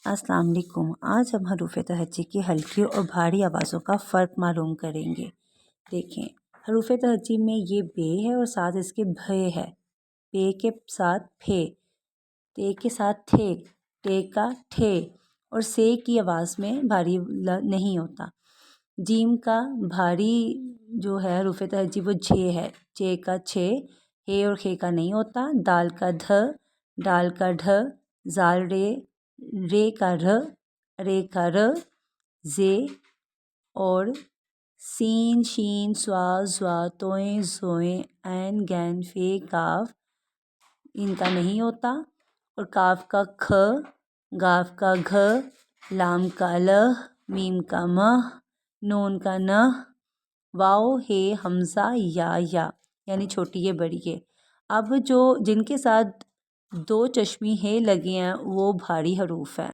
अस्सलाम वालेकुम। आज हम हरूफ तहज्जी की हल्की और भारी आवाज़ों का फ़र्क मालूम करेंगे। देखें, हरूफ तहज्जी में ये बे है और साथ इसके भे है। पे के साथ फे, ते के साथ थे, टे का ठे और से की आवाज़ में भारी नहीं होता। जीम का भारी जो है हरूफ तहज्जी वो झे है। चे का छे, हे और खे का नहीं होता। दाल का ध, डाल का ढ, जाल रे, रे का र, रे का र, जे और सीन शीन स्वा ज़्वा तोएं ज़ोएं ऐन गैन फे काफ इनका नहीं होता। और काफ का ख, गाफ का घ, लाम का लह, मीम का मह, नून का नह, वाओ हे हमज़ा या यानी छोटी है बड़ी है। अब जो जिनके साथ दो चश्मी हे लगे हैं वो भारी हरूफ हैं।